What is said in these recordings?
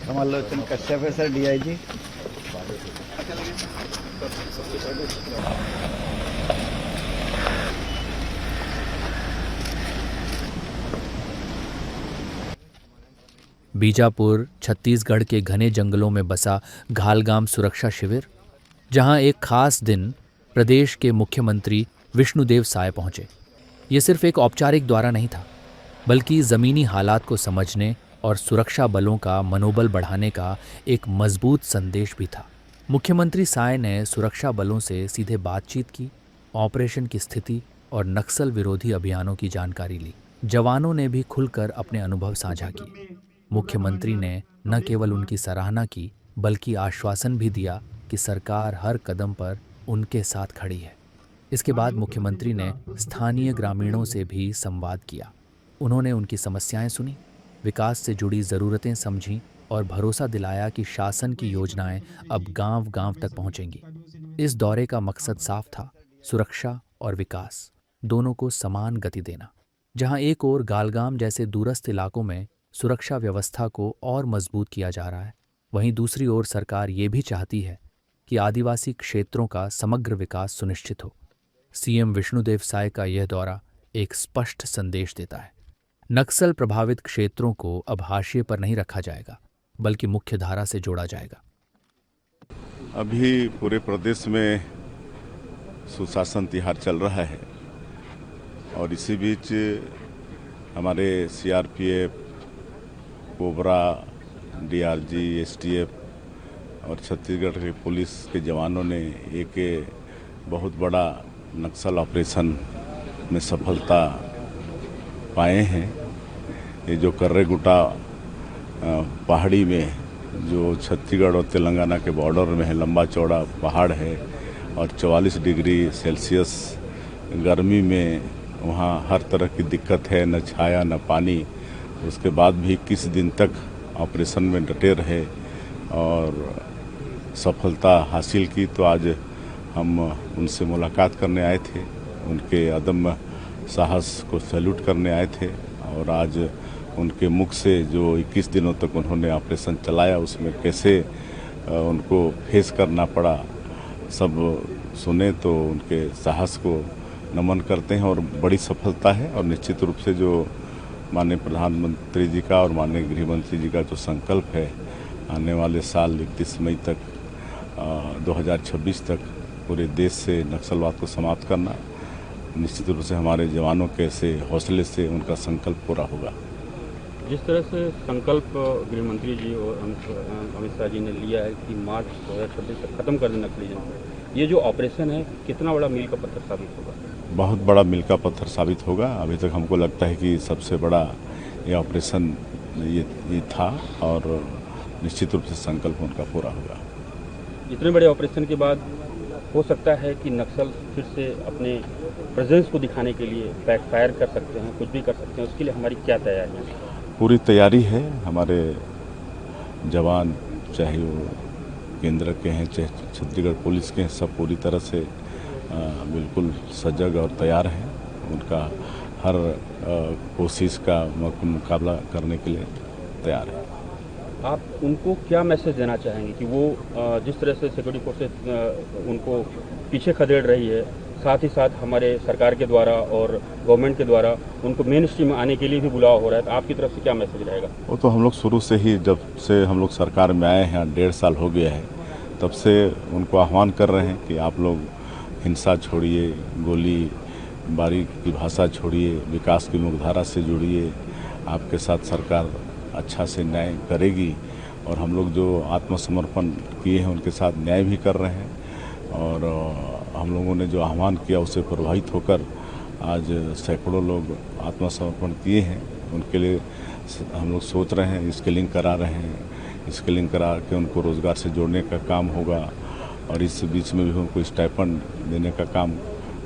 समालोचन कश्यप है sir, DIG. Bijapur Chhattisgarh के घने जंगलों में बसा घालगाम सुरक्षा शिविर, जहां एक खास दिन प्रदेश के मुख्यमंत्री विष्णुदेव साय पहुंचे। ये सिर्फ एक औपचारिक दौरा नहीं था, बल्कि ज़मीनी हालात को समझने और सुरक्षा बलों का मनोबल बढ़ाने का एक मजबूत संदेश भी था। मुख्यमंत्री साय ने सुरक्षा बलों से सीधे बातचीत की, ऑपरेशन की स्थिति और नक्सल विरोधी अभियानों की जानकारी ली। जवानों ने भी खुलकर अपने अनुभव साझा किए। मुख्यमंत्री ने न केवल उनकी सराहना की, बल्कि आश्वासन भी दिया कि सरकार हर कदम पर उनके साथ खड़ी है। इसके बाद मुख्यमंत्री ने स्थानीय ग्रामीणों से भी संवाद किया। उन्होंने उनकी समस्याएं सुनी, विकास से जुड़ी ज़रूरतें समझीं और भरोसा दिलाया कि शासन की योजनाएं अब गांव-गांव तक पहुंचेंगी। इस दौरे का मकसद साफ था, सुरक्षा और विकास दोनों को समान गति देना। जहां एक ओर गालगाम जैसे दूरस्थ इलाकों में सुरक्षा व्यवस्था को और मजबूत किया जा रहा है, वहीं दूसरी ओर सरकार ये भी चाहती है कि आदिवासी क्षेत्रों का समग्र विकास सुनिश्चित हो। सीएम विष्णुदेव साय का यह दौरा एक स्पष्ट संदेश देता है। नक्सल प्रभावित क्षेत्रों को अब हाशिए पर नहीं रखा जाएगा, बल्कि मुख्य धारा से जोड़ा जाएगा। अभी पूरे प्रदेश में सुशासन तिहार चल रहा है और इसी बीच हमारे सीआरपीएफ, कोबरा, डीआरजी, एसटीएफ और छत्तीसगढ़ के पुलिस के जवानों ने एक बहुत बड़ा नक्सल ऑपरेशन में सफलता पाए हैं। ये जो कर्रेगुटा पहाड़ी में, जो छत्तीसगढ़ और तेलंगाना के बॉर्डर में है, लंबा चौड़ा पहाड़ है और 44 डिग्री सेल्सियस गर्मी में वहाँ हर तरह की दिक्कत है, न छाया न पानी। उसके बाद भी 21 दिन तक ऑपरेशन में डटे रहे और सफलता हासिल की। तो आज हम उनसे मुलाकात करने आए थे, उनके अदम्य साहस को सैल्यूट करने आए थे और आज उनके मुख से जो 21 दिनों तक उन्होंने ऑपरेशन चलाया, उसमें कैसे उनको फेस करना पड़ा, सब सुने तो उनके साहस को नमन करते हैं और बड़ी सफलता है। और निश्चित रूप से जो माननीय प्रधानमंत्री जी का और माननीय गृह मंत्री जी का जो संकल्प है, आने वाले साल 31 मई तक 2026 तक पूरे देश से नक्सलवाद को समाप्त करना, निश्चित रूप से हमारे जवानों के ऐसे हौसले से उनका संकल्प पूरा होगा। जिस तरह से संकल्प गृह मंत्री जी और अमित शाह जी ने लिया है कि मार्च 2026 तक खत्म कर देना नक्सलिज्म, ये जो ऑपरेशन है कितना बड़ा मील का पत्थर साबित होगा? बहुत बड़ा मील का पत्थर साबित होगा। अभी तक हमको लगता है कि सबसे बड़ा ये ऑपरेशन ये था और निश्चित रूप से संकल्प उनका पूरा होगा। इतने बड़े ऑपरेशन के बाद हो सकता है कि नक्सल फिर से अपने प्रेजेंस को दिखाने के लिए बैकफायर कर सकते हैं, कुछ भी कर सकते हैं। उसके लिए हमारी क्या तैयारियाँ? पूरी तैयारी है। हमारे जवान, चाहे वो केंद्र के हैं चाहे छत्तीसगढ़ पुलिस के हैं, सब पूरी तरह से बिल्कुल सजग और तैयार हैं। उनका हर कोशिश का मुकाबला करने के लिए तैयार है। आप उनको क्या मैसेज देना चाहेंगे कि वो जिस तरह से सिक्योरिटी फोर्सेस उनको पीछे खदेड़ रही है, साथ ही साथ हमारे सरकार के द्वारा और गवर्नमेंट के द्वारा उनको मेन स्ट्रीम में आने के लिए भी बुलावा हो रहा है, तो आपकी तरफ से क्या मैसेज रहेगा? वो तो हम लोग शुरू से ही, जब से हम लोग सरकार में आए हैं, 1.5 साल हो गया है, तब से उनको आह्वान कर रहे हैं कि आप लोग हिंसा छोड़िए, गोली बारी की भाषा छोड़िए, विकास की मुख्यधारा से जुड़िए। आपके साथ सरकार अच्छा से न्याय करेगी और हम लोग जो आत्मसमर्पण किए हैं उनके साथ न्याय भी कर रहे हैं। और हम लोगों ने जो आह्वान किया उससे प्रभावित होकर आज सैकड़ों लोग आत्मसमर्पण किए हैं। उनके लिए हम लोग सोच रहे हैं, स्किलिंग करा रहे हैं, स्किलिंग करा के उनको रोज़गार से जोड़ने का काम होगा और इस बीच में भी उनको स्टाइपेंड देने का काम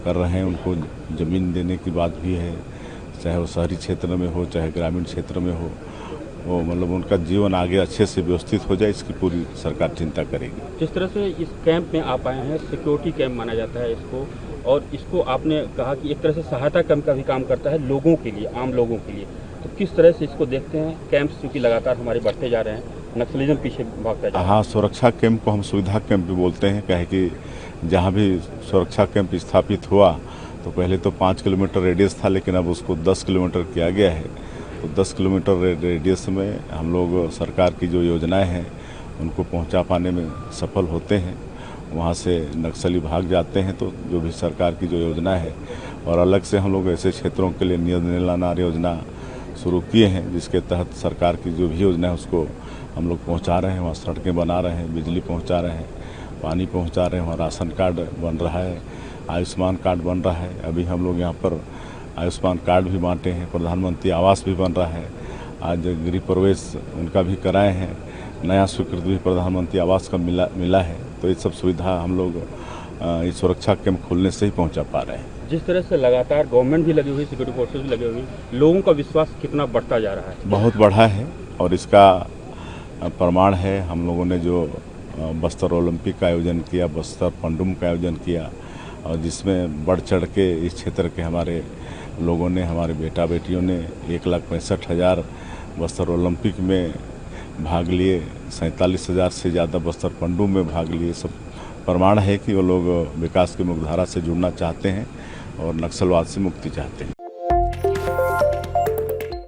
कर रहे हैं। उनको ज़मीन देने की बात भी है, चाहे वो शहरी क्षेत्र में हो चाहे ग्रामीण क्षेत्र में हो, वो मतलब उनका जीवन आगे अच्छे से व्यवस्थित हो जाए, इसकी पूरी सरकार चिंता करेगी। जिस तरह से इस कैंप में आप आए हैं, सिक्योरिटी कैंप माना जाता है इसको, और इसको आपने कहा कि एक तरह से सहायता कैंप का भी काम करता है लोगों के लिए, आम लोगों के लिए, तो किस तरह से इसको देखते हैं? कैंप्स चूँकि लगातार हमारे बढ़ते जा रहे हैं, नक्सलिज्म पीछे भागता जा रहा है। हाँ, सुरक्षा कैंप को हम सुविधा कैंप भी बोलते हैं, क्या है कि जहाँ भी सुरक्षा कैंप स्थापित हुआ तो पहले तो 5 किलोमीटर रेडियस था, लेकिन अब उसको 10 किलोमीटर किया गया है। तो 10 किलोमीटर रेडियस में हम लोग सरकार की जो योजनाएं हैं उनको पहुंचा पाने में सफल होते हैं। वहां से नक्सली भाग जाते हैं, तो जो भी सरकार की जो योजना है, और अलग से हम लोग ऐसे क्षेत्रों के लिए निलनार योजना शुरू किए हैं, जिसके तहत सरकार की जो भी योजना है उसको हम लोग पहुंचा रहे हैं। वहाँ सड़कें बना रहे हैं, बिजली पहुंचा रहे हैं, पानी पहुंचा रहे हैं, वहाँ राशन कार्ड बन रहा है, आयुष्मान कार्ड बन रहा है। अभी हम लोग यहाँ पर आयुष्मान कार्ड भी बांटे हैं, प्रधानमंत्री आवास भी बन रहा है, आज गृह प्रवेश उनका भी कराए हैं, नया स्वीकृति भी प्रधानमंत्री आवास का मिला है। तो ये सब सुविधा हम लोग इस सुरक्षा कैंप खोलने से ही पहुंचा पा रहे हैं। जिस तरह से लगातार गवर्नमेंट भी लगी हुई, सिक्योरिटी फोर्सेज भी लगे हुई, लोगों का विश्वास कितना बढ़ता जा रहा है? बहुत बढ़ा है, और इसका प्रमाण है हम लोगों ने जो बस्तर ओलंपिक का आयोजन किया, बस्तर पंडुम का आयोजन किया, और जिसमें बढ़ चढ़ के इस क्षेत्र के हमारे लोगों ने, हमारे बेटा बेटियों ने 1,65,000 बस्तर ओलंपिक में भाग लिए, 47,000 से ज़्यादा बस्तर पंडुम में भाग लिए। सब प्रमाण है कि वो लोग विकास की मुख्यधारा से जुड़ना चाहते हैं और नक्सलवाद से मुक्ति चाहते हैं।